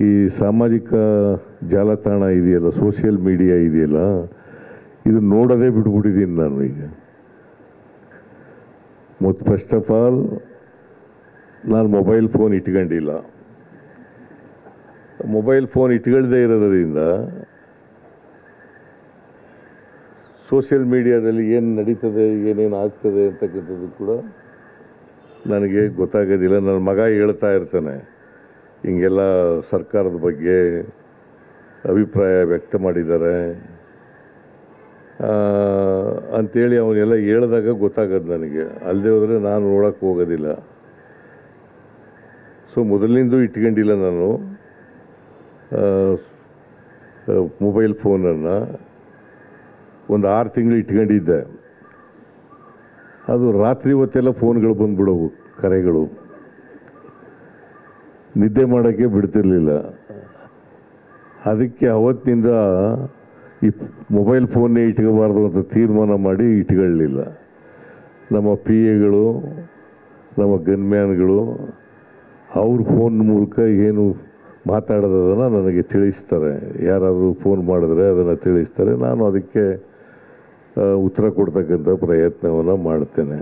ಈ ಸಾಮಾಜಿಕ ಜಾಲತಾಣ ಇದೆಯಲ್ಲ, ಸೋಷಿಯಲ್ ಮೀಡಿಯಾ ಇದೆಯಲ್ಲ, ಇದು ನೋಡೋದೇ ಬಿಟ್ಬಿಟ್ಟಿದ್ದೀನಿ ನಾನು ಈಗ. ಮತ್ತು ಫಸ್ಟ್ ಆಫ್ ಆಲ್ ನಾನು ಮೊಬೈಲ್ ಫೋನ್ ಇಟ್ಕೊಂಡಿಲ್ಲ. ಮೊಬೈಲ್ ಫೋನ್ ಇಟ್ಕೊಳ್ಳದೇ ಇರೋದರಿಂದ ಸೋಷಿಯಲ್ ಮೀಡಿಯಾದಲ್ಲಿ ಏನು ನಡೀತದೆ, ಏನೇನು ಆಗ್ತದೆ ಅಂತಕ್ಕಂಥದ್ದು ಕೂಡ ನನಗೆ ಗೊತ್ತಾಗೋದಿಲ್ಲ. ನನ್ನ ಮಗ ಹೇಳ್ತಾ ಇರ್ತಾನೆ, ಹಿಂಗೆಲ್ಲ ಸರ್ಕಾರದ ಬಗ್ಗೆ ಅಭಿಪ್ರಾಯ ವ್ಯಕ್ತ ಮಾಡಿದ್ದಾರೆ ಅಂಥೇಳಿ ಅವನ್ನೆಲ್ಲ ಹೇಳಿದಾಗ ಗೊತ್ತಾಗೋದು ನನಗೆ. ಅಲ್ಲದೆ ಹೋದರೆ ನಾನು ನೋಡೋಕ್ಕೆ ಹೋಗೋದಿಲ್ಲ. ಸೊ ಮೊದಲಿನಿಂದ ಇಟ್ಕೊಂಡಿಲ್ಲ ನಾನು ಮೊಬೈಲ್ ಫೋನನ್ನು. ಒಂದು 6 ತಿಂಗಳು ಇಟ್ಕೊಂಡಿದ್ದೆ. ಅದು ರಾತ್ರಿ ಹೊತ್ತೆಲ್ಲ ಫೋನ್ಗಳು ಬಂದುಬಿಡವು, ಕರೆಗಳು, ನಿದ್ದೆ ಮಾಡೋಕ್ಕೆ ಬಿಡ್ತಿರ್ಲಿಲ್ಲ. ಅದಕ್ಕೆ ಅವತ್ತಿನಿಂದ ಈ ಮೊಬೈಲ್ ಫೋನ್ನೇ ಇಟ್ಕೋಬಾರ್ದು ಅಂತ ತೀರ್ಮಾನ ಮಾಡಿ ಇಟ್ಕೊಳ್ಳಲಿಲ್ಲ. ನಮ್ಮ ಪಿ ಎಗಳು, ನಮ್ಮ ಗನ್ಮ್ಯಾನ್ಗಳು ಅವ್ರ ಫೋನ್ ಮೂಲಕ ಏನು ಮಾತಾಡೋದನ್ನು ನನಗೆ ತಿಳಿಸ್ತಾರೆ. ಯಾರಾದರೂ ಫೋನ್ ಮಾಡಿದ್ರೆ ಅದನ್ನು ತಿಳಿಸ್ತಾರೆ. ನಾನು ಅದಕ್ಕೆ ಉತ್ತರ ಕೊಡ್ತಕ್ಕಂಥ ಪ್ರಯತ್ನವನ್ನು ಮಾಡ್ತೇನೆ.